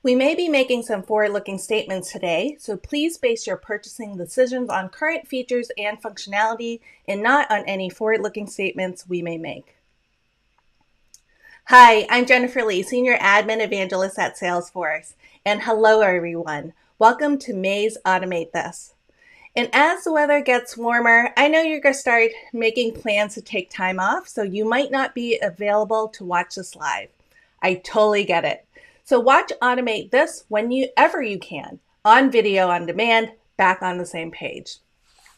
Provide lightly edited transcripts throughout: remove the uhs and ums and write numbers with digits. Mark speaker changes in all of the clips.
Speaker 1: We may be making some forward-looking statements today, so please base your purchasing decisions on current features and functionality and not on any forward-looking statements we may make. Hi, I'm Jennifer Lee, Senior Admin Evangelist at Salesforce, and hello everyone. Welcome to May's Automate This. And as the weather gets warmer, I know you're going to start making plans to take time off, so you might not be available to watch this live. I totally get it. So watch Automate This whenever you can, on video on demand, back on the same page.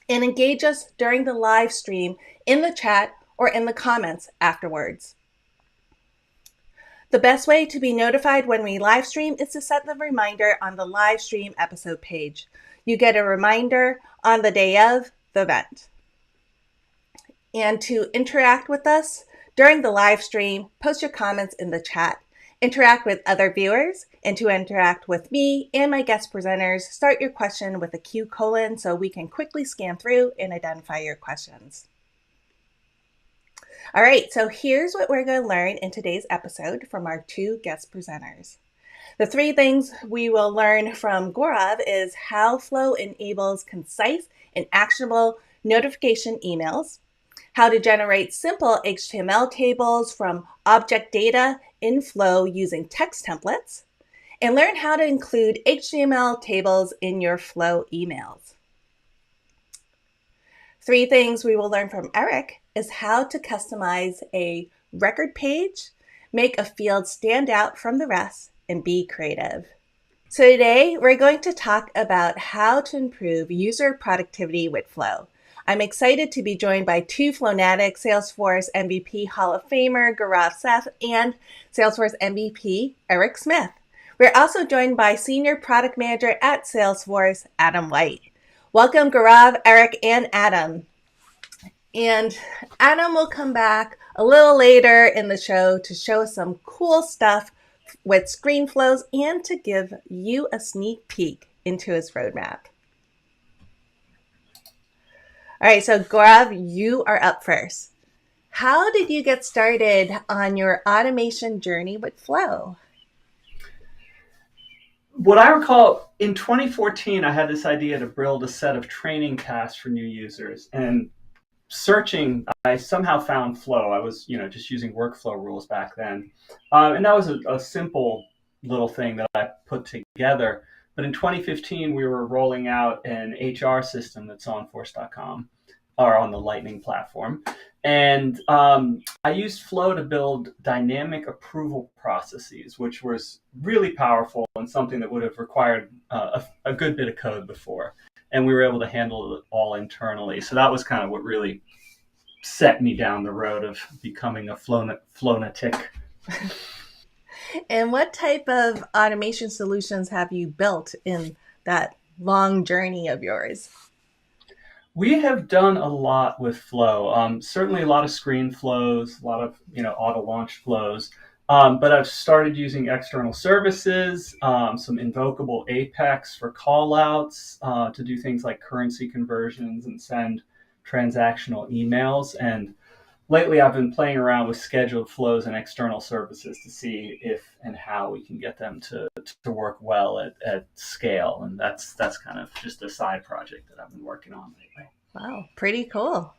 Speaker 1: And engage us during the live stream in the chat or in the comments afterwards. The best way to be notified when we live stream is to set the reminder on the live stream episode page. You get a reminder on the day of the event. And to interact with us during the live stream, post your comments in the chat. Interact with other viewers, and to interact with me and my guest presenters, start your question with a Q colon so we can quickly scan through and identify your questions. All right, so here's what we're going to learn in today's episode from our two guest presenters. The three things we will learn from Gorav is how Flow enables concise and actionable notification emails, how to generate simple HTML tables from object data in Flow using text templates, and learn how to include HTML tables in your Flow emails. Three things we will learn from Eric is how to customize a record page, make a field stand out from the rest, and be creative. So today we're going to talk about how to improve user productivity with Flow. I'm excited to be joined by two Flownatic Salesforce MVP Hall of Famer, Gorav Seth, and Salesforce MVP, Eric Smith. We're also joined by Senior Product Manager at Salesforce, Adam White. Welcome, Gorav, Eric, and Adam. And Adam will come back a little later in the show to show us some cool stuff with screen flows and to give you a sneak peek into his roadmap. All right, so Gorav, you are up first. How did you get started on your automation journey with Flow?
Speaker 2: What I recall, in 2014, I had this idea to build a set of training tasks for new users. And searching, I somehow found Flow. I was, just using workflow rules back then. And that was a simple little thing that I put together. But in 2015, we were rolling out an HR system that's on Force.com or on the Lightning platform. And I used Flow to build dynamic approval processes, which was really powerful and something that would have required a good bit of code before. And we were able to handle it all internally. So that was kind of what really set me down the road of becoming a Flownatic.
Speaker 1: And what type of automation solutions have you built in that long journey of yours?
Speaker 2: We have done a lot with Flow. Certainly a lot of screen flows, a lot of auto launch flows. But I've started using external services, some invocable Apex for callouts to do things like currency conversions and send transactional emails. And lately I've been playing around with scheduled flows and external services to see if and how we can get them to work well at scale. And that's kind of just a side project that I've been working on lately.
Speaker 1: Wow, pretty cool.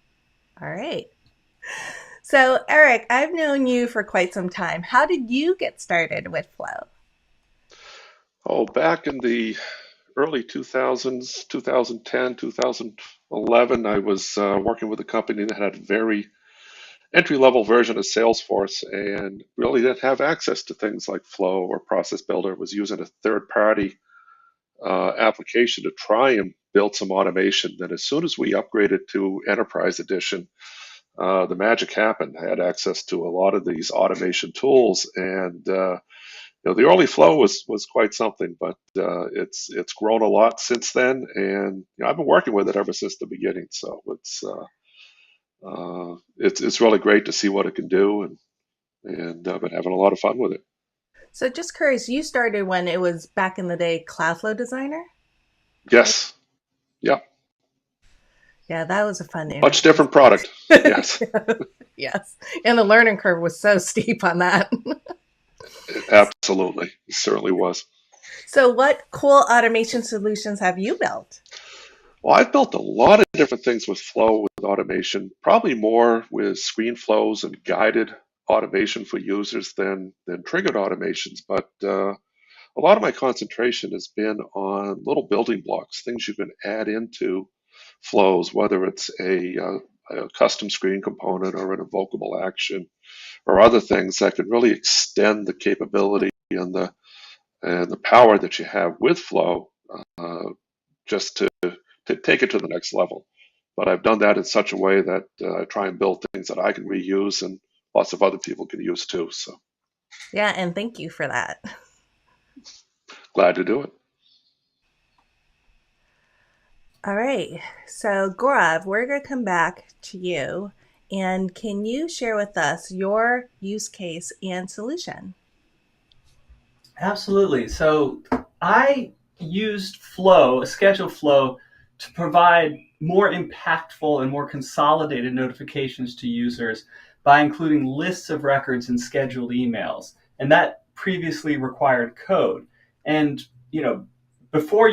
Speaker 1: All right. So Eric, I've known you for quite some time. How did you get started with Flow?
Speaker 3: Oh, back in the early 2000s, 2010, 2011, I was working with a company that had a very entry-level version of Salesforce and really didn't have access to things like Flow or Process Builder. It was using a third-party application to try and build some automation. Then as soon as we upgraded to Enterprise Edition, the magic happened. I had access to a lot of these automation tools, and the early Flow was quite something, but it's grown a lot since then, and I've been working with it ever since the beginning. So it's really great to see what it can do, and I've been having a lot of fun with it.
Speaker 1: So just curious, you started when it was back in the day Cloudflow Designer?
Speaker 3: Yes. Yeah.
Speaker 1: Yeah, that was a fun interface.
Speaker 3: Much different product. Yes.
Speaker 1: Yes. And the learning curve was so steep on that.
Speaker 3: Absolutely. It certainly was.
Speaker 1: So what cool automation solutions have you built?
Speaker 3: Well, I've built a lot of different things with Flow with automation, probably more with screen flows and guided automation for users than triggered automations. But a lot of my concentration has been on little building blocks, things you can add into flows, whether it's a custom screen component or an invocable action or other things that could really extend the capability and the power that you have with Flow, just to take it to the next level. But I've done that in such a way that I try and build things that I can reuse and lots of other people can use too. So
Speaker 1: Yeah, and thank you for that.
Speaker 3: glad to do it.
Speaker 1: All right. So, Gorav, we're going to come back to you. And can you share with us your use case and solution?
Speaker 2: Absolutely. So I used Flow, a schedule flow, to provide more impactful and more consolidated notifications to users by including lists of records in scheduled emails. And that previously required code. And before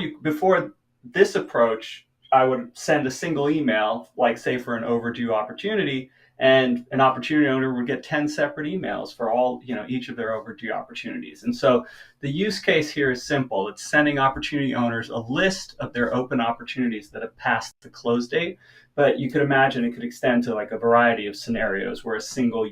Speaker 2: this approach, I would send a single email, like say for an overdue opportunity, and an opportunity owner would get 10 separate emails for all, each of their overdue opportunities. And so the use case here is simple. It's sending opportunity owners a list of their open opportunities that have passed the close date. But you could imagine it could extend to like a variety of scenarios where a single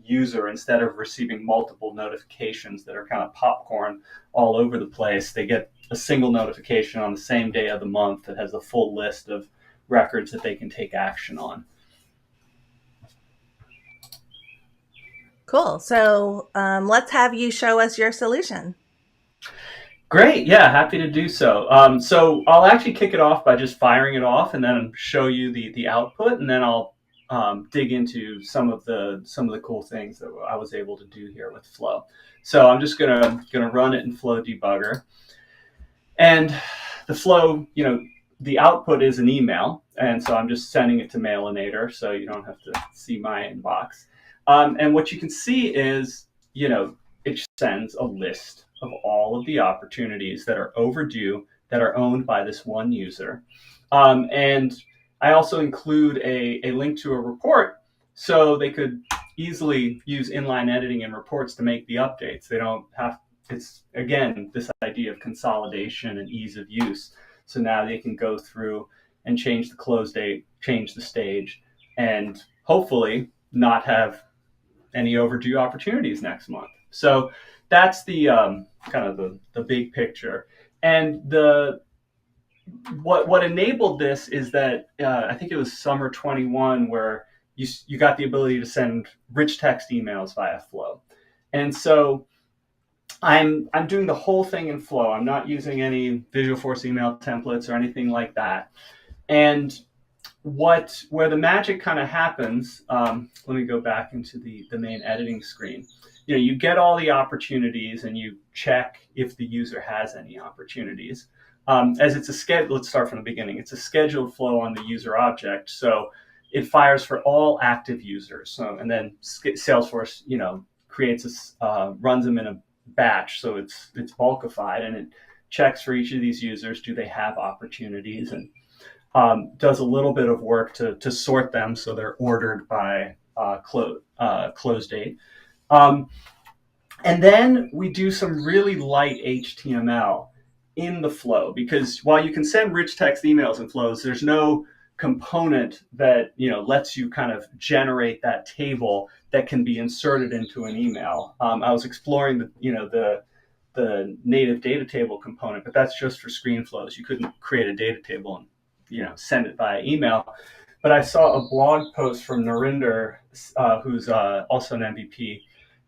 Speaker 2: user, instead of receiving multiple notifications that are kind of popcorn all over the place, they get a single notification on the same day of the month that has a full list of records that they can take action on.
Speaker 1: Cool. So let's have you show us your solution.
Speaker 2: Great. Yeah, happy to do so. So I'll actually kick it off by just firing it off and then show you the output, and then I'll dig into some of the cool things that I was able to do here with Flow. So I'm just gonna run it in Flow Debugger, and the Flow, the output is an email, and so I'm just sending it to Mailinator, so you don't have to see my inbox. And what you can see is, it sends a list of all of the opportunities that are overdue that are owned by this one user. And I also include a link to a report so they could easily use inline editing and reports to make the updates. They don't have, it's again, this idea of consolidation and ease of use. So now they can go through and change the close date, change the stage, and hopefully not have any overdue opportunities next month. So that's the kind of the big picture. And what enabled this is that I think it was summer 21 where you got the ability to send rich text emails via Flow. And so I'm doing the whole thing in Flow. I'm not using any Visualforce email templates or anything like that. And where the magic kind of happens, let me go back into the main editing screen. You get all the opportunities and you check if the user has any opportunities. As it's a schedule, let's start from the beginning. It's a scheduled flow on the user object, so it fires for all active users. So, and then Salesforce, creates runs them in a batch, so it's bulkified, and it checks for each of these users, do they have opportunities, and does a little bit of work to sort them so they're ordered by close date. And then we do some really light HTML in the flow, because while you can send rich text emails in flows, there's no component that lets you kind of generate that table that can be inserted into an email. I was exploring the native data table component, but that's just for screen flows. You couldn't create a data table and send it via email. But I saw a blog post from Narinder, who's also an MVP,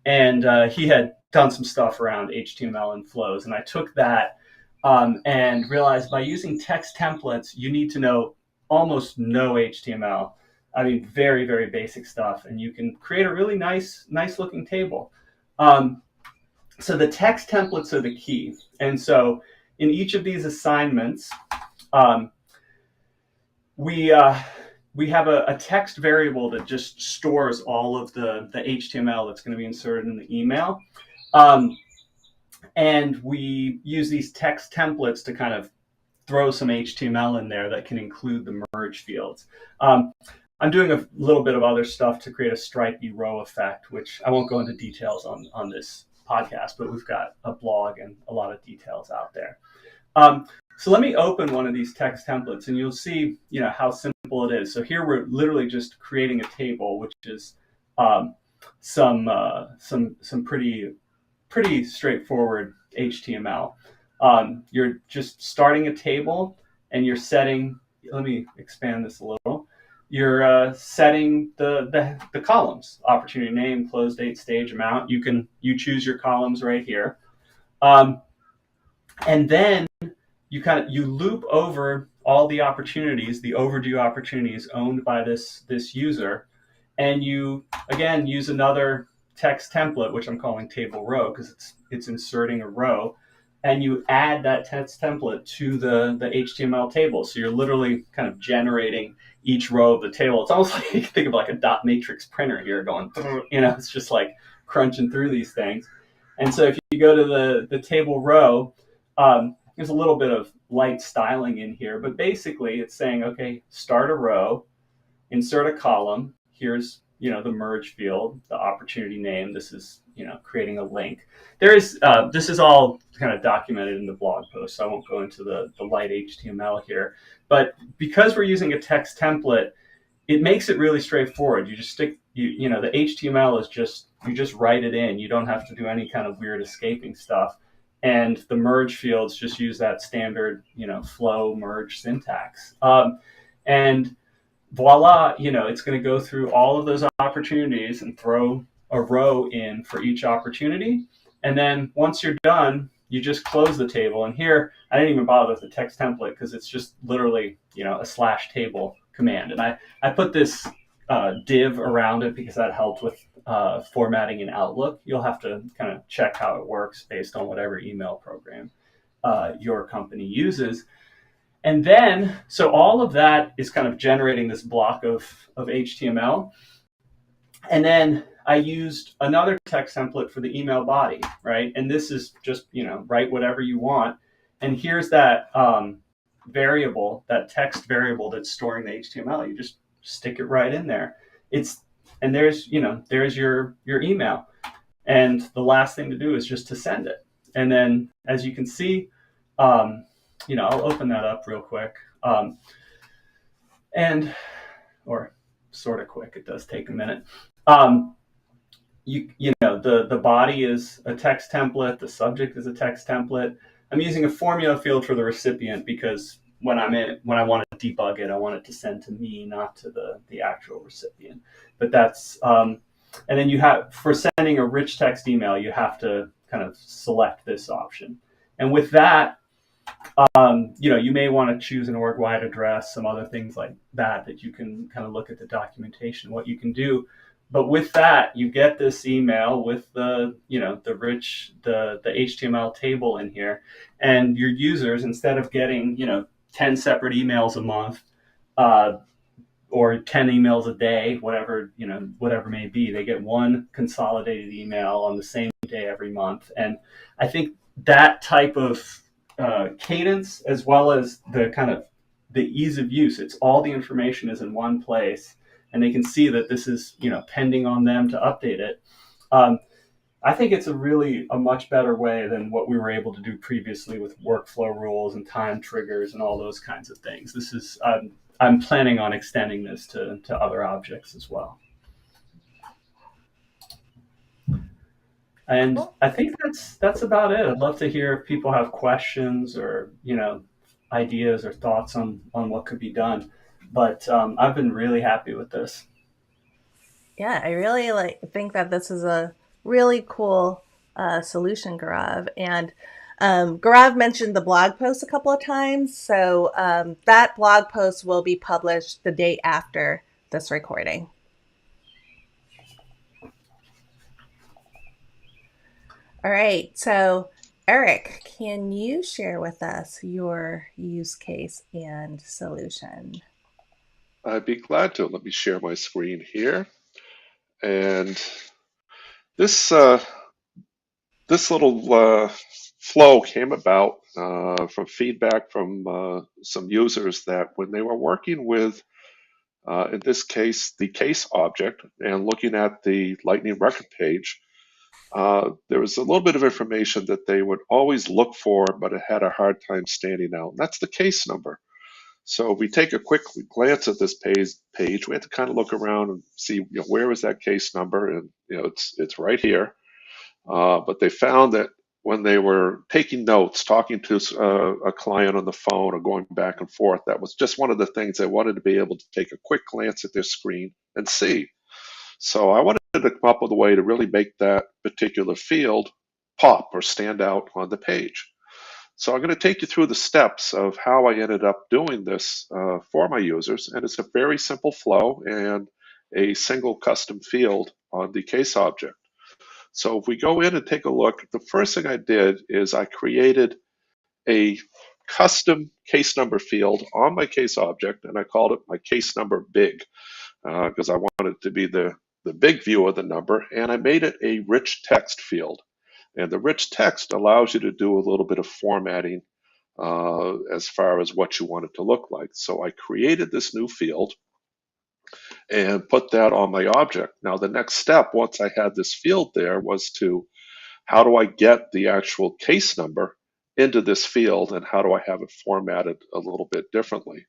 Speaker 2: and he had done some stuff around HTML and flows. And I took that and realized by using text templates, you need to know almost no HTML. I mean, very, very basic stuff. And you can create a really nice looking table. So the text templates are the key. And so in each of these assignments, we have a text variable that just stores all of the HTML that's going to be inserted in the email. And we use these text templates to kind of throw some HTML in there that can include the merge fields. I'm doing a little bit of other stuff to create a stripy row effect, which I won't go into details on this podcast, but we've got a blog and a lot of details out there. So let me open one of these text templates, and you'll see, how simple it is. So here we're literally just creating a table, which is some pretty straightforward HTML. You're just starting a table, and you're setting. Let me expand this a little. You're setting the columns: opportunity name, close date, stage, amount. You choose your columns right here, and then you loop over all the opportunities, the overdue opportunities owned by this user, and you again use another text template, which I'm calling table row because it's inserting a row, and you add that text template to the HTML table. So you're literally kind of generating each row of the table. It's almost like you think of like a dot matrix printer here going, it's just like crunching through these things. And so if you go to the table row, there's a little bit of light styling in here, but basically it's saying, okay, start a row, insert a column. Here's, the merge field, the opportunity name. This is, creating a link. This is all kind of documented in the blog post, so I won't go into the light HTML here. But because we're using a text template, it makes it really straightforward. You just stick, the HTML is you just write it in. You don't have to do any kind of weird escaping stuff. And the merge fields just use that standard, flow merge syntax. And voila, it's going to go through all of those opportunities and throw a row in for each opportunity. And then once you're done, you just close the table. And here, I didn't even bother with the text template because it's just literally, a slash table command. And I put this div around it because that helped with formatting in Outlook. You'll have to kind of check how it works based on whatever email program your company uses. And then, so all of that is kind of generating this block of HTML. And then I used another text template for the email body, right? And this is just, write whatever you want. And here's that variable, that text variable that's storing the HTML. You just stick it right in there. And there's your email. And the last thing to do is just to send it. And then, as you can see, I'll open that up real quick. Or sort of quick, it does take a minute. The body is a text template, the subject is a text template. I'm using a formula field for the recipient because when I want to debug it, I want it to send to me, not to the actual recipient. But that's and then for sending a rich text email, you have to kind of select this option. And with that, you may want to choose an org-wide address, some other things like that you can kind of look at the documentation, what you can do. But with that, you get this email with the HTML table in here, and your users, instead of getting 10 separate emails a month, or 10 emails a day, whatever may be, they get one consolidated email on the same day every month. And I think that type of cadence, as well as the kind of the ease of use, it's all the information is in one place, and they can see that this is pending on them to update it. I think it's a much better way than what we were able to do previously with workflow rules and time triggers and all those kinds of things. This is I'm planning on extending this to other objects as well. And I think that's about it. I'd love to hear if people have questions or ideas or thoughts on what could be done. But I've been really happy with this.
Speaker 1: Yeah, I really think that this is a really cool solution, Gorav. And Gorav mentioned the blog post a couple of times. So that blog post will be published the day after this recording. All right. So Eric, can you share with us your use case and solution?
Speaker 3: I'd be glad to. Let me share my screen here. And this this little flow came about from feedback from some users that when they were working with, in this case, the case object and looking at the Lightning record page, there was a little bit of information that they would always look for, but it had a hard time standing out. And that's the case number. So if we take a quick glance at this page, we have to kind of look around and see, where is that case number? And it's right here. But they found that when they were taking notes, talking to a client on the phone or going back and forth, that was just one of the things they wanted to be able to take a quick glance at their screen and see. So I wanted to come up with a way to really make that particular field pop or stand out on the page. So I'm going to take you through the steps of how I ended up doing this for my users. And it's a very simple flow and a single custom field on the case object. So if we go in and take a look, the first thing I did is I created a custom case number field on my case object, and I called it my case number big because I wanted it to be the big view of the number, and I made it a rich text field. And the rich text allows you to do a little bit of formatting as far as what you want it to look like. So I created this new field and put that on my object. Now the next step, once I had this field there, was to how do I get the actual case number into this field and how do I have it formatted a little bit differently.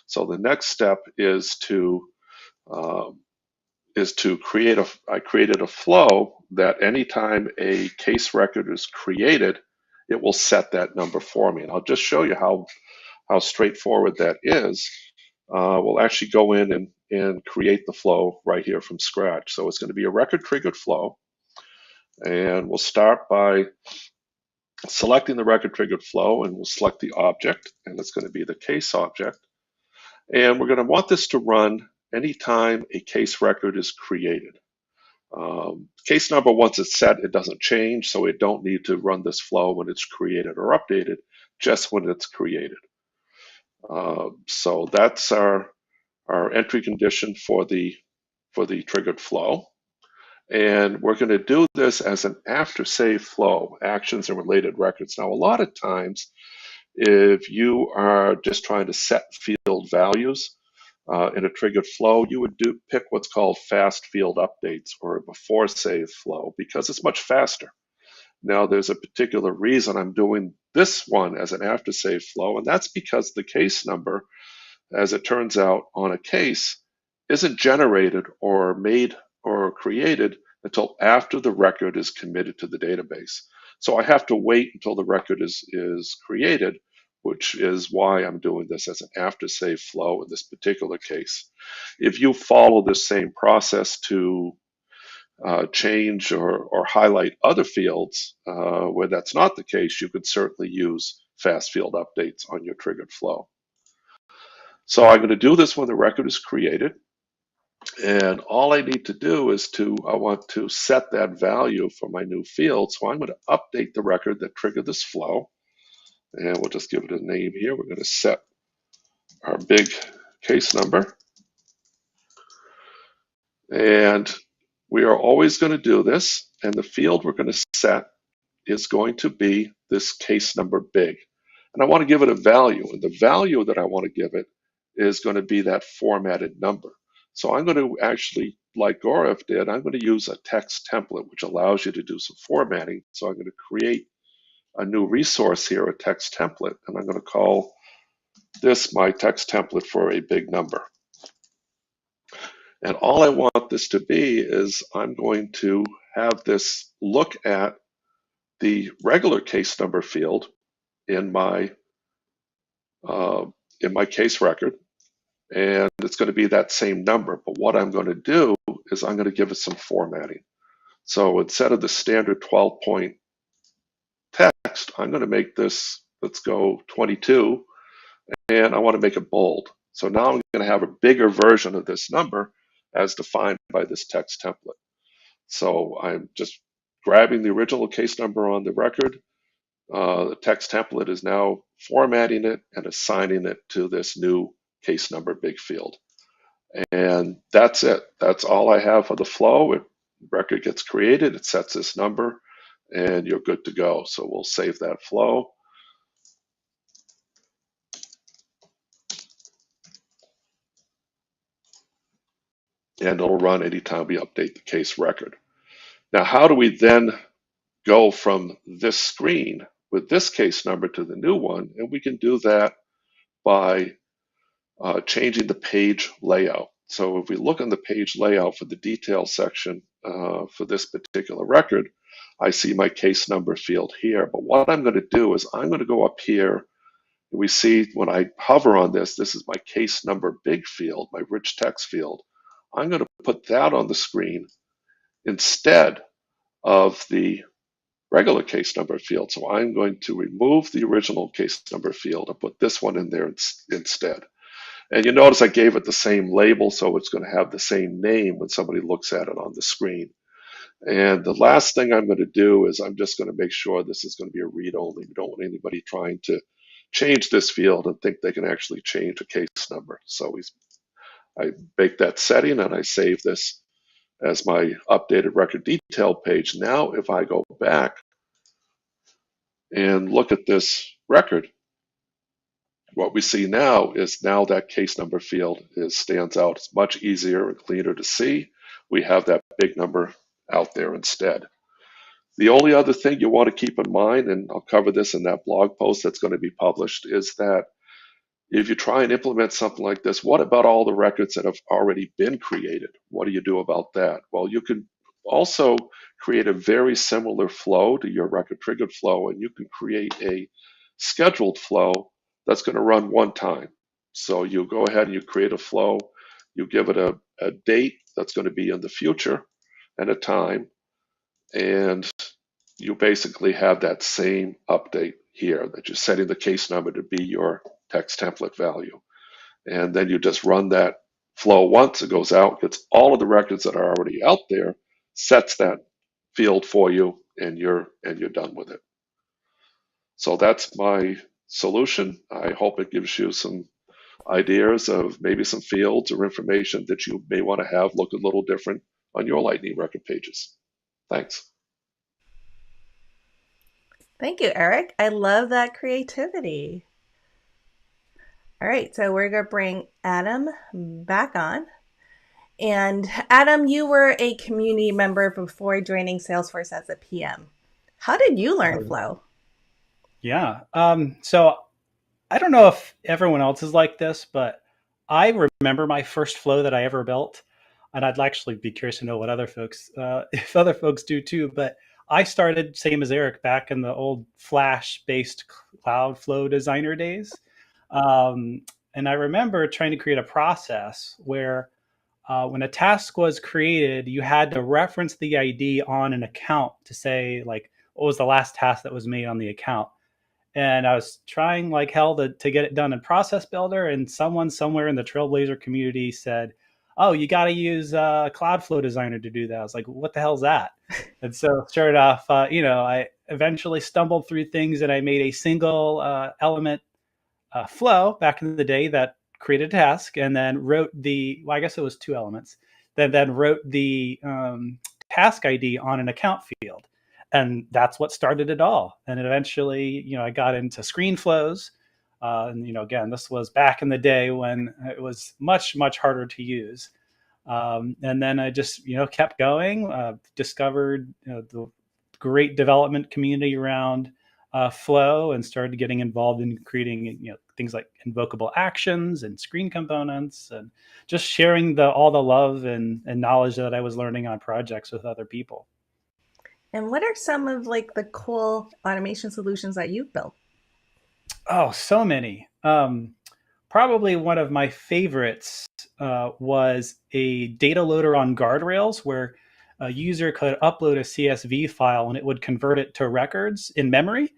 Speaker 3: So the next step is to I created a flow that anytime a case record is created, it will set that number for me. And I'll just show you how straightforward that is. We'll actually go in and create the flow right here from scratch. So it's going to be a record triggered flow. And we'll start by selecting the record triggered flow, and we'll select the object, and it's going to be the case object. And we're going to want this to run anytime a case record is created. Case number, once it's set, it doesn't change, so we don't need to run this flow when it's created or updated, just when it's created. So that's our entry condition for the triggered flow. And we're going to do this as an after save flow, actions and related records. Now, a lot of times, if you are just trying to set field values in a triggered flow, you would pick what's called fast field updates or a before save flow because it's much faster. Now, there's a particular reason I'm doing this one as an after save flow, and that's because the case number, as it turns out on a case, isn't generated or made or created until after the record is committed to the database. So I have to wait until the record is created, which is why I'm doing this as an after save flow in this particular case. If you follow this same process to change or highlight other fields where that's not the case, you could certainly use fast field updates on your triggered flow. So I'm going to do this when the record is created. And all I need to do is I want to set that value for my new field. So I'm going to update the record that triggered this flow. And we'll just give it a name here. We're going to set our big case number. And we are always going to do this. And the field we're going to set is going to be this case number big. And I want to give it a value. And the value that I want to give it is going to be that formatted number. So I'm going to actually, like Gorav did, I'm going to use a text template, which allows you to do some formatting. So I'm going to create a new resource here, a text template, and I'm going to call this my text template for a big number. And all I want this to be is I'm going to have this look at the regular case number field in my case record. And it's going to be that same number. But what I'm going to do is I'm going to give it some formatting. So instead of the standard 12-point text, I'm going to make this, let's go 22, and I want to make it bold. So now I'm going to have a bigger version of this number as defined by this text template. So I'm just grabbing the original case number on the record. The text template is now formatting it and assigning it to this new case number big field. And that's it. That's all I have for the flow. Record gets created, it sets this number. and you're good to go. So we'll save that flow. And it'll run anytime we update the case record. Now, how do we then go from this screen with this case number to the new one? And we can do that by changing the page layout. So if we look on the page layout for the detail section for this particular record, I see my case number field here. But what I'm going to do is I'm going to go up here. We see when I hover on this, this is my case number big field, my rich text field. I'm going to put that on the screen instead of the regular case number field. So I'm going to remove the original case number field and put this one in there instead. And you notice I gave it the same label, so it's going to have the same name when somebody looks at it on the screen. And the last thing I'm going to do is I'm just going to make sure this is going to be a read only. We don't want anybody trying to change this field and think they can actually change a case number. So I make that setting and I save this as my updated record detail page. Now, if I go back and look at this record, what we see now is now that case number field stands out. It's much easier and cleaner to see. We have that big number out there instead. The only other thing you want to keep in mind, and I'll cover this in that blog post that's going to be published, is that if you try and implement something like this, what about all the records that have already been created? What do you do about that? Well, you can also create a very similar flow to your record triggered flow, and you can create a scheduled flow that's going to run one time. So you go ahead and you create a flow, you give it a date that's going to be in the future and a time, and you basically have that same update here that you're setting the case number to be your text template value. And then you just run that flow once, it goes out, gets all of the records that are already out there, sets that field for you, and you're done with it. So that's my solution. I hope it gives you some ideas of maybe some fields or information that you may want to have look a little different on your Lightning record pages. Thanks.
Speaker 1: Thank you, Eric. I love that creativity. All right, so we're going to bring Adam back on. And Adam, you were a community member before joining Salesforce as a PM. How did you learn Flow?
Speaker 4: Yeah. So I don't know if everyone else is like this, but I remember my first flow that I ever built. And I'd actually be curious to know what other folks, if other folks do too. But I started, same as Eric, back in the old Flash-based Cloud Flow Designer days. And I remember trying to create a process where when a task was created, you had to reference the ID on an account to say, like, what was the last task that was made on the account. And I was trying like hell to get it done in Process Builder. And someone somewhere in the Trailblazer community said, oh, you got to use Cloudflow Designer to do that. I was like, what the hell's that? And so started off, I eventually stumbled through things and I made a single element flow back in the day that created a task and then wrote I guess it was two elements, then wrote the task ID on an account field. And that's what started it all. And eventually, I got into screen flows. And, again, this was back in the day when it was much, much harder to use. And then I just, kept going, discovered the great development community around Flow and started getting involved in creating, things like invocable actions and screen components and just sharing all the love and knowledge that I was learning on projects with other people.
Speaker 1: And what are some of like the cool automation solutions that you've built?
Speaker 4: Oh, so many. Probably one of my favorites was a data loader on guardrails where a user could upload a CSV file and it would convert it to records in memory.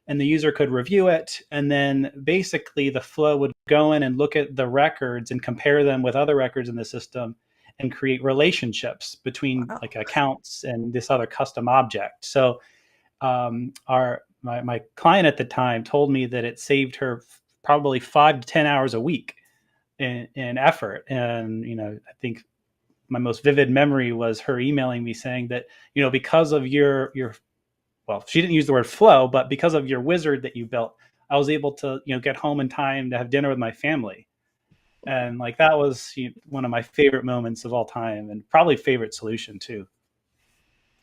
Speaker 4: And the user could review it. And then basically the flow would go in and look at the records and compare them with other records in the system and create relationships between like accounts and this other custom object. So my client at the time told me that it saved her probably 5 to 10 hours a week in effort. And, I think my most vivid memory was her emailing me saying that, because of your well, she didn't use the word flow, but because of your wizard that you built, I was able to, get home in time to have dinner with my family. And like that was one of my favorite moments of all time, and probably favorite solution too.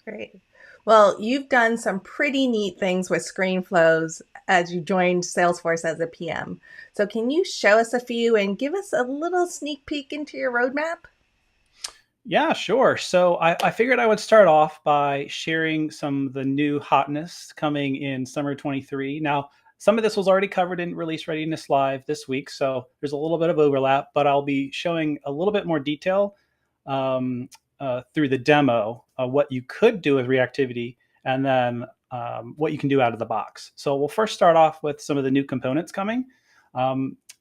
Speaker 1: Great. Well, you've done some pretty neat things with screen flows as you joined Salesforce as a PM. So can you show us a few and give us a little sneak peek into your roadmap?
Speaker 4: Yeah, sure. So I figured I would start off by sharing some of the new hotness coming in summer 23. Now, some of this was already covered in Release Readiness Live this week, so there's a little bit of overlap, but I'll be showing a little bit more detail through the demo of what you could do with reactivity, and then what you can do out of the box. So we'll first start off with some of the new components coming.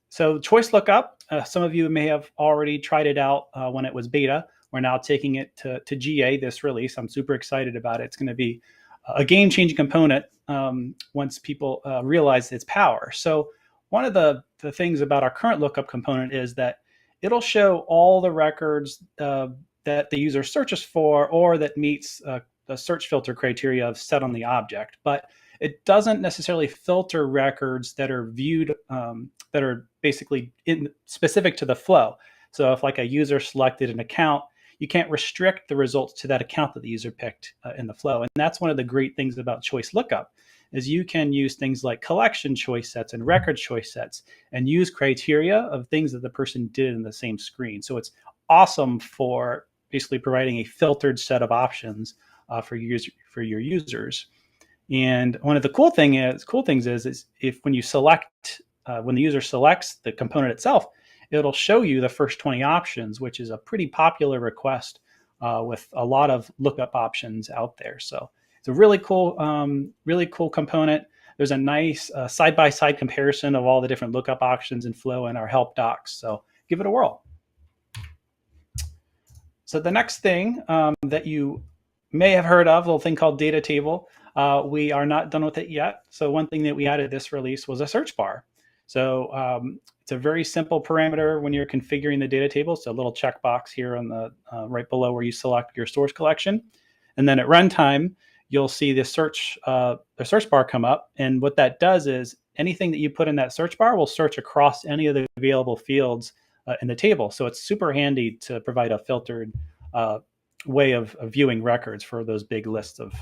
Speaker 4: So choice lookup, some of you may have already tried it out when it was beta. We're now taking it to GA this release. I'm super excited about it. It's going to be a game-changing component once people realize its power. So one of the things about our current lookup component is that it'll show all the records that the user searches for or that meets the search filter criteria of set on the object. But it doesn't necessarily filter records that are viewed, that are basically specific to the flow. So if like a user selected an account, you can't restrict the results to that account that the user picked in the flow. And that's one of the great things about choice lookup is you can use things like collection choice sets and record choice sets and use criteria of things that the person did in the same screen. So it's awesome for basically providing a filtered set of options for your users. And one of the cool things is if when you select, when the user selects the component itself, it'll show you the first 20 options, which is a pretty popular request with a lot of lookup options out there. So it's a really cool component. There's a nice side-by-side comparison of all the different lookup options in Flow in our help docs. So give it a whirl. So the next thing that you may have heard of, a little thing called data table. We are not done with it yet. So one thing that we added this release was a search bar. So it's a very simple parameter when you're configuring the data table. It's a little checkbox here on the right below where you select your source collection. And then at runtime, you'll see the search bar come up. And what that does is anything that you put in that search bar will search across any of the available fields in the table. So it's super handy to provide a filtered way of viewing records for those big lists of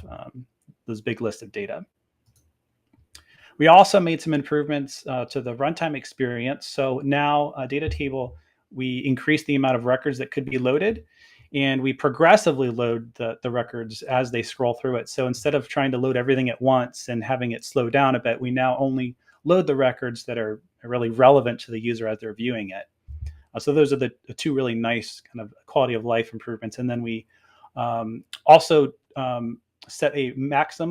Speaker 4: data. We also made some improvements to the runtime experience. So now data table, we increased the amount of records that could be loaded, and we progressively load the records as they scroll through it. So instead of trying to load everything at once and having it slow down a bit, we now only load the records that are really relevant to the user as they're viewing it. So those are the two really nice kind of quality of life improvements. And then we also set a maximum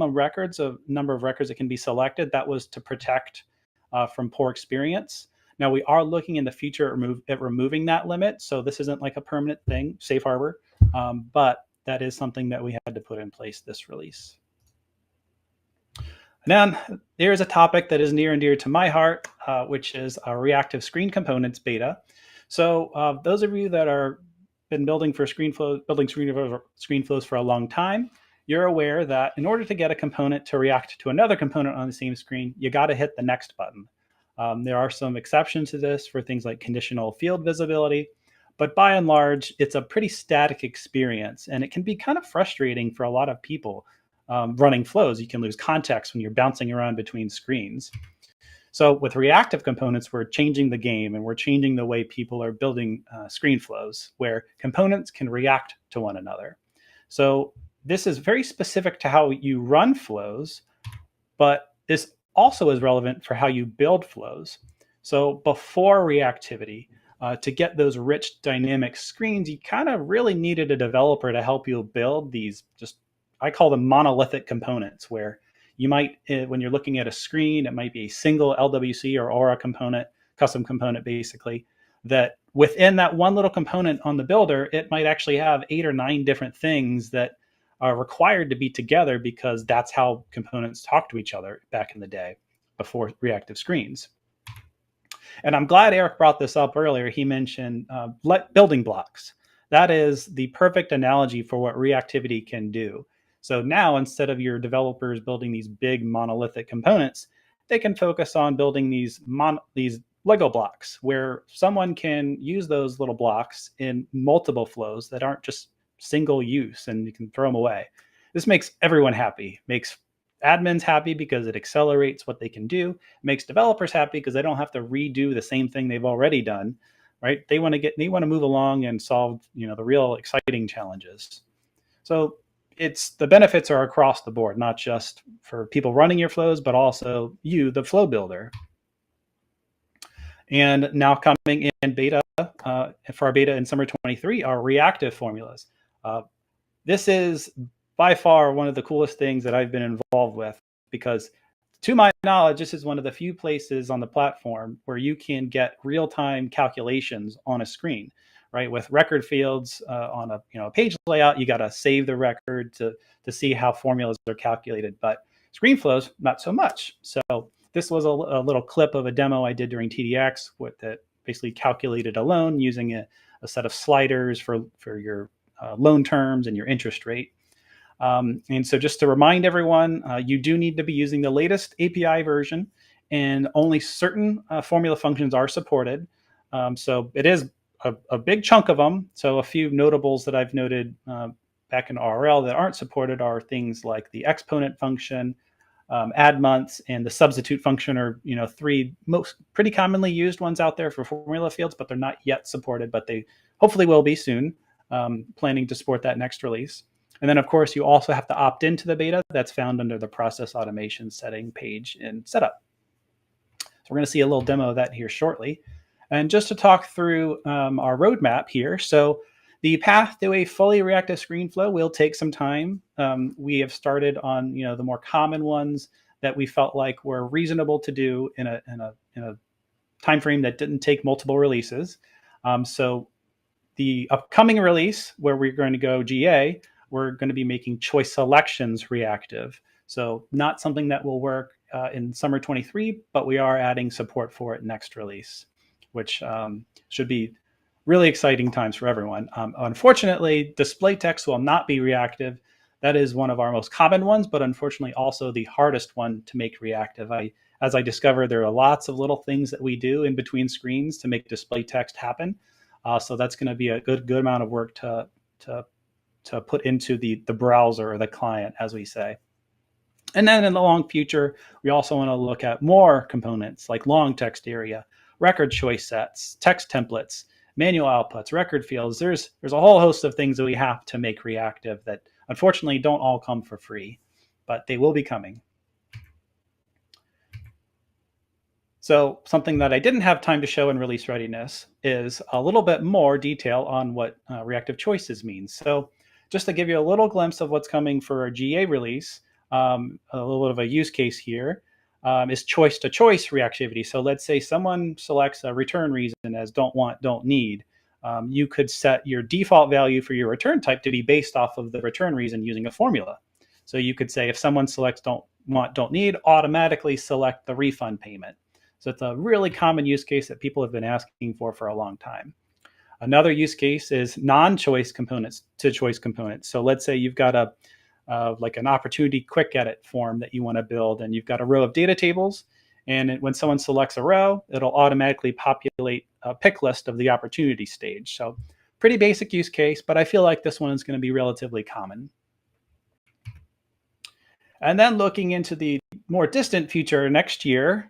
Speaker 4: number of records that can be selected. That was to protect from poor experience. Now we are looking in the future at removing that limit. So this isn't like a permanent thing, safe harbor, but that is something that we had to put in place this release. And then there's a topic that is near and dear to my heart, which is our reactive screen components beta. So those of you that are been building screen flows for a long time, you're aware that in order to get a component to react to another component on the same screen, you got to hit the next button. There are some exceptions to this for things like conditional field visibility, but by and large, it's a pretty static experience, and it can be kind of frustrating for a lot of people running flows. You can lose context when you're bouncing around between screens. So with reactive components, we're changing the game, and we're changing the way people are building screen flows where components can react to one another. So this is very specific to how you run flows, but this also is relevant for how you build flows. So before reactivity, to get those rich dynamic screens, you kind of really needed a developer to help you build these, I call them monolithic components, where you might, when you're looking at a screen, it might be a single LWC or Aura component, custom component basically, that within that one little component on the builder, it might actually have 8 or 9 different things that are required to be together because that's how components talk to each other back in the day before reactive screens. And I'm glad Eric brought this up earlier. He mentioned building blocks. That is the perfect analogy for what reactivity can do. So now, instead of your developers building these big monolithic components, they can focus on building these Lego blocks where someone can use those little blocks in multiple flows that aren't just single use and you can throw them away. This makes everyone happy, makes admins happy because it accelerates what they can do, it makes developers happy because they don't have to redo the same thing they've already done, right? They want to move along and solve, the real exciting challenges. So the benefits are across the board, not just for people running your flows, but also you, the flow builder. And now coming in beta, for our beta in summer 23, are reactive formulas. This is by far one of the coolest things that I've been involved with, because to my knowledge, this is one of the few places on the platform where you can get real-time calculations on a screen, right? With record fields on a page layout, you got to save the record to see how formulas are calculated. But screen flows, not so much. So this was a little clip of a demo I did during TDX that basically calculated a loan using a set of sliders for your loan terms and your interest rate. And so just to remind everyone, you do need to be using the latest API version, and only certain formula functions are supported. So it is a big chunk of them. So a few notables that I've noted back in RL that aren't supported are things like the exponent function, add months, and the substitute function are three most pretty commonly used ones out there for formula fields, but they're not yet supported, but they hopefully will be soon. Planning to support that next release. And then, of course, you also have to opt into the beta. That's found under the process automation setting page in setup. So we're going to see a little demo of that here shortly. And just to talk through our roadmap here. So the path to a fully reactive screen flow will take some time. We have started on the more common ones that we felt like were reasonable to do in a time frame that didn't take multiple releases. So the upcoming release, where we're going to go GA, we're going to be making choice selections reactive. So not something that will work in summer 23, but we are adding support for it next release, which should be really exciting times for everyone. Unfortunately, display text will not be reactive. That is one of our most common ones, but unfortunately also the hardest one to make reactive. As I discovered, there are lots of little things that we do in between screens to make display text happen. So that's going to be a good amount of work to put into the browser or the client, as we say. And then in the long future, we also want to look at more components like long text area, record choice sets, text templates, manual outputs, record fields. There's a whole host of things that we have to make reactive that unfortunately don't all come for free, but they will be coming. So something that I didn't have time to show in release readiness is a little bit more detail on what reactive choices means. So just to give you a little glimpse of what's coming for our GA release, a little bit of a use case here is choice to choice reactivity. So let's say someone selects a return reason as don't want, don't need. You could set your default value for your return type to be based off of the return reason using a formula. So you could say if someone selects don't want, don't need, automatically select the refund payment. So it's a really common use case that people have been asking for a long time. Another use case is non-choice components to choice components. So let's say you've got like an opportunity quick edit form that you want to build, and you've got a row of data tables. And when someone selects a row, it'll automatically populate a pick list of the opportunity stage. So pretty basic use case, but I feel like this one is going to be relatively common. And then looking into the more distant future next year,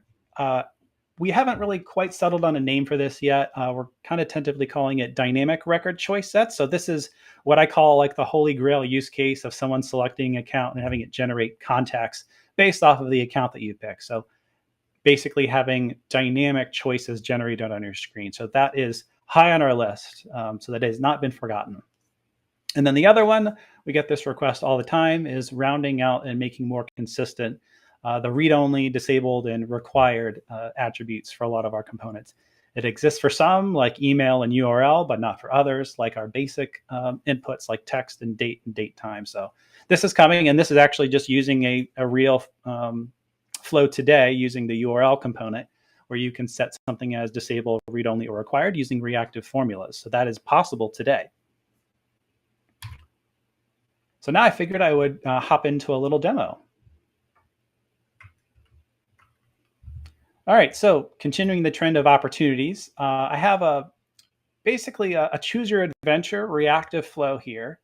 Speaker 4: we haven't really quite settled on a name for this yet. We're kind of tentatively calling it dynamic record choice sets. So this is what I call like the holy grail use case of someone selecting an account and having it generate contacts based off of the account that you pick. So basically having dynamic choices generated on your screen. So that is high on our list. So that has not been forgotten. And then the other one, we get this request all the time, is rounding out and making more consistent the read-only, disabled, and required attributes for a lot of our components. It exists for some, like email and URL, but not for others, like our basic inputs, like text and date time. So this is coming, and this is actually just using a real flow today using the URL component, where you can set something as disabled, read-only, or required using reactive formulas. So that is possible today. So now I figured I would hop into a little demo. All right, so continuing the trend of opportunities, I have basically a choose your adventure reactive flow here.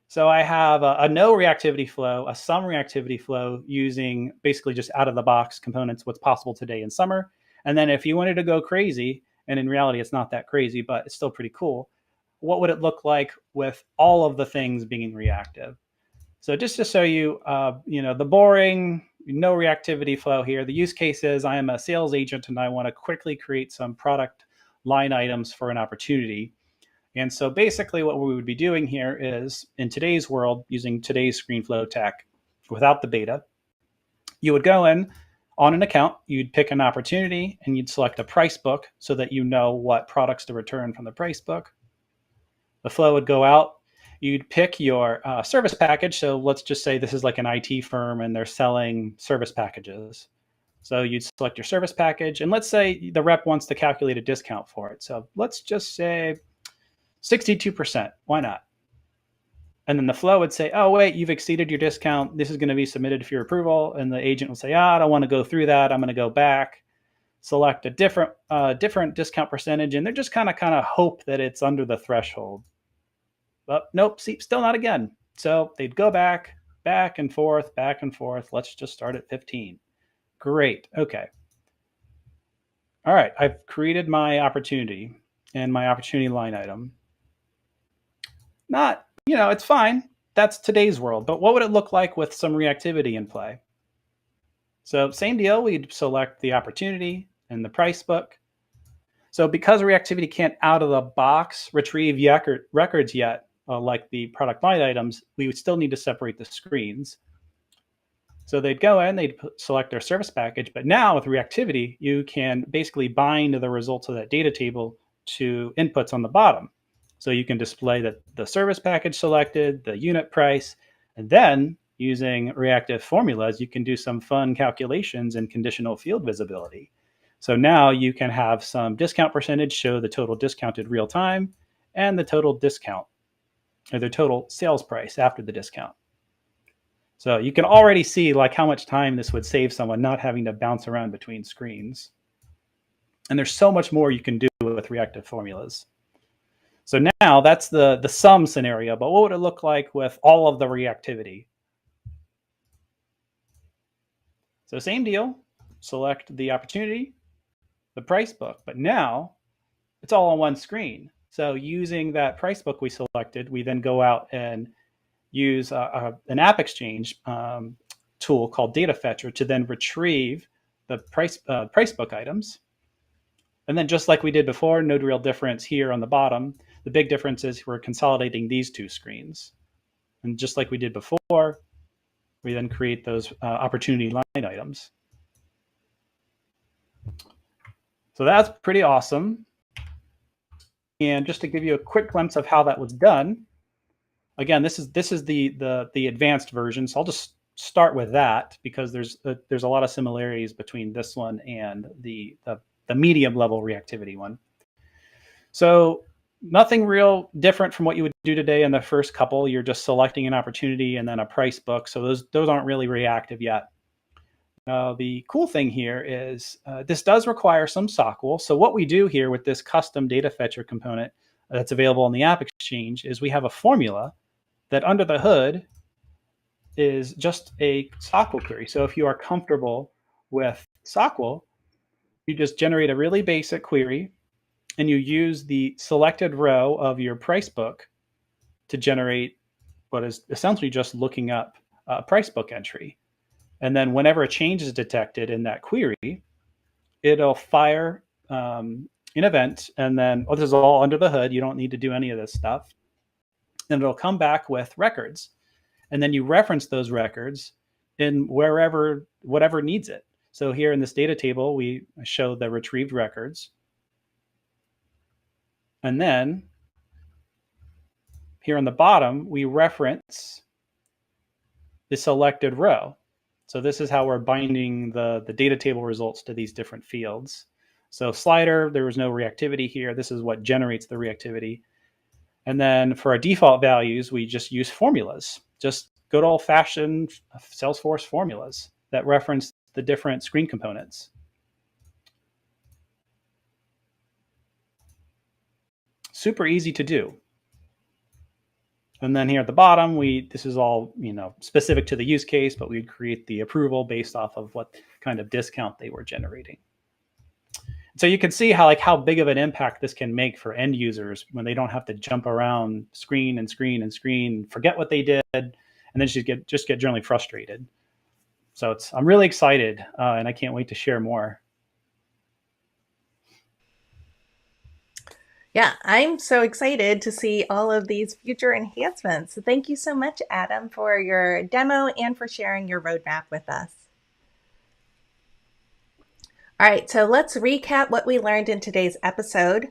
Speaker 4: So I have a no reactivity flow, a some reactivity flow using basically just out of the box components, what's possible today in summer. And then if you wanted to go crazy, and in reality it's not that crazy, but it's still pretty cool, what would it look like with all of the things being reactive? So just to show you, the boring, no reactivity flow here, the use case is I am a sales agent and I want to quickly create some product line items for an opportunity. And so basically what we would be doing here is, in today's world, using today's ScreenFlow tech without the beta, you would go in on an account, you'd pick an opportunity, and you'd select a price book so that you know what products to return from the price book. The flow would go out. You'd pick your service package. So let's just say this is like an IT firm and they're selling service packages. So you'd select your service package, and let's say the rep wants to calculate a discount for it. So let's just say 62%. Why not? And then the flow would say, oh, wait, you've exceeded your discount. This is going to be submitted for your approval. And the agent will say, I don't want to go through that. I'm going to go back, select a different discount percentage. And they're just kind of hope that it's under the threshold. But nope, see, still not again. So they'd go back and forth, back and forth. Let's just start at 15. Great. Okay. All right. I've created my opportunity and my opportunity line item. Not, it's fine. That's today's world. But what would it look like with some reactivity in play? So same deal. We'd select the opportunity and the price book. So because reactivity can't out of the box retrieve records yet, like the product line items, we would still need to separate the screens. So they'd go in, they'd select their service package. But now with reactivity, you can basically bind the results of that data table to inputs on the bottom. So you can display the service package selected, the unit price, and then using reactive formulas, you can do some fun calculations and conditional field visibility. So now you can have some discount percentage show the total discounted real time and the total discount, or the total sales price after the discount. So you can already see like how much time this would save someone not having to bounce around between screens. And there's so much more you can do with reactive formulas. So now that's the sum scenario, but what would it look like with all of the reactivity? So same deal, select the opportunity, the price book, but now it's all on one screen. So using that price book we selected, we then go out and use an app exchange tool called Data Fetcher to then retrieve the price book items. And then just like we did before, no real difference here on the bottom. The big difference is we're consolidating these two screens. And just like we did before, we then create those opportunity line items. So that's pretty awesome. And just to give you a quick glimpse of how that was done, again, this is the advanced version. So I'll just start with that because there's a lot of similarities between this one and the medium level reactivity one. So nothing real different from what you would do today in the first couple. You're just selecting an opportunity and then a price book. So those aren't really reactive yet. The cool thing here is this does require some SOQL. So what we do here with this custom data fetcher component that's available in the App Exchange is we have a formula that under the hood is just a SOQL query. So if you are comfortable with SOQL, you just generate a really basic query and you use the selected row of your price book to generate what is essentially just looking up a price book entry. And then whenever a change is detected in that query, it'll fire an event. And then, this is all under the hood. You don't need to do any of this stuff. And it'll come back with records. And then you reference those records in whatever needs it. So here in this data table, we show the retrieved records. And then here on the bottom, we reference the selected row. So this is how we're binding the data table results to these different fields. So slider, there was no reactivity here. This is what generates the reactivity. And then for our default values, we just use formulas, just good old-fashioned Salesforce formulas that reference the different screen components. Super easy to do. And then here at the bottom, this is all specific to the use case, but we'd create the approval based off of what kind of discount they were generating. So you can see how big of an impact this can make for end users when they don't have to jump around screen and screen and screen, forget what they did, and then just get generally frustrated. So I'm really excited, and I can't wait to share more.
Speaker 1: Yeah, I'm so excited to see all of these future enhancements. So thank you so much, Adam, for your demo and for sharing your roadmap with us. All right, so let's recap what we learned in today's episode.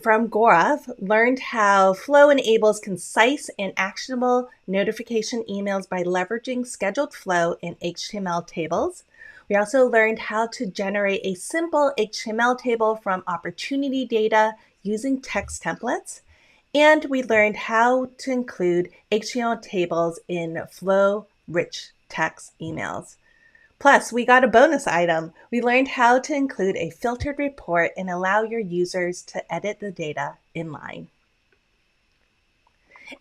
Speaker 1: From Gorav, learned how Flow enables concise and actionable notification emails by leveraging scheduled flow in HTML tables. We also learned how to generate a simple HTML table from opportunity data using text templates. And we learned how to include HTML tables in flow-rich text emails. Plus, we got a bonus item. We learned how to include a filtered report and allow your users to edit the data inline.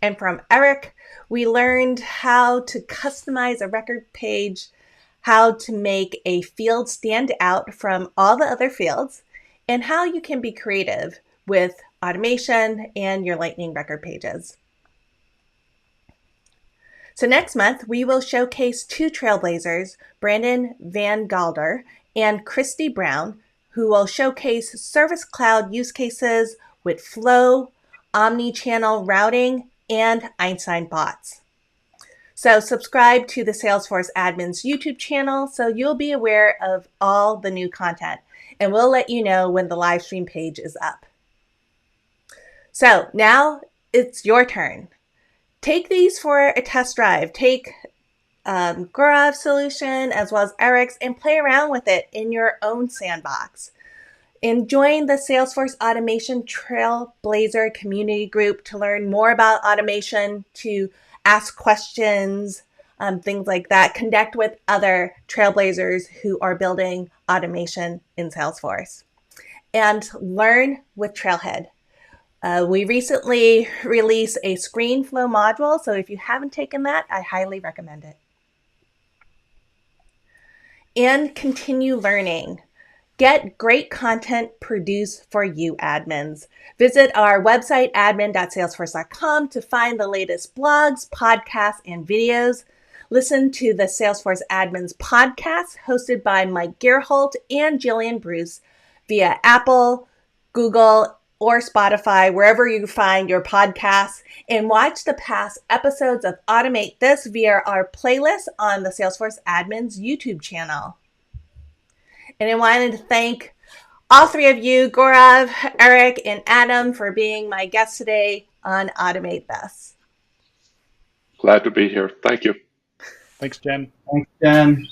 Speaker 1: And from Eric, we learned how to customize a record page, how to make a field stand out from all the other fields, and how you can be creative with automation and your Lightning record pages. So next month, we will showcase two trailblazers, Brandon Van Galder and Christy Brown, who will showcase Service Cloud use cases with Flow, omni-channel routing, and Einstein bots. So subscribe to the Salesforce Admins YouTube channel so you'll be aware of all the new content, and we'll let you know when the live stream page is up. So now it's your turn. Take these for a test drive. Take Gorav's solution as well as Eric's and play around with it in your own sandbox. And join the Salesforce Automation Trailblazer community group to learn more about automation, to ask questions, things like that. Connect with other Trailblazers who are building automation in Salesforce. And learn with Trailhead. We recently released a screen flow module, so if you haven't taken that, I highly recommend it. And continue learning. Get great content produced for you admins. Visit our website, admin.salesforce.com, to find the latest blogs, podcasts, and videos. Listen to the Salesforce Admins podcast hosted by Mike Gerholt and Jillian Bruce via Apple, Google, or Spotify, wherever you find your podcasts, and watch the past episodes of Automate This via our playlist on the Salesforce Admins YouTube channel. And I wanted to thank all three of you, Gorav, Eric, and Adam, for being my guests today on Automate This.
Speaker 3: Glad to be here. Thank you.
Speaker 4: Thanks, Jen.
Speaker 2: Thanks, Jen.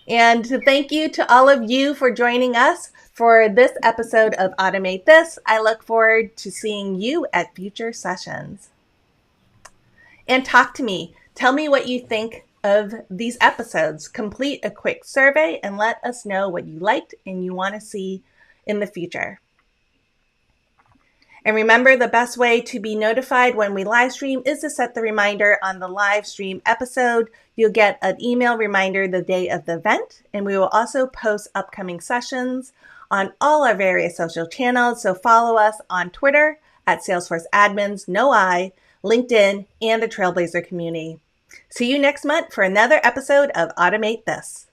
Speaker 1: And thank you to all of you for joining us for this episode of Automate This. I look forward to seeing you at future sessions. And talk to me. Tell me what you think of these episodes. Complete a quick survey and let us know what you liked and you want to see in the future. And remember, the best way to be notified when we live stream is to set the reminder on the live stream episode. You'll get an email reminder the day of the event, and we will also post upcoming sessions on all our various social channels. So follow us on Twitter at Salesforce Admins, no I, LinkedIn, and the Trailblazer community. See you next month for another episode of Automate This.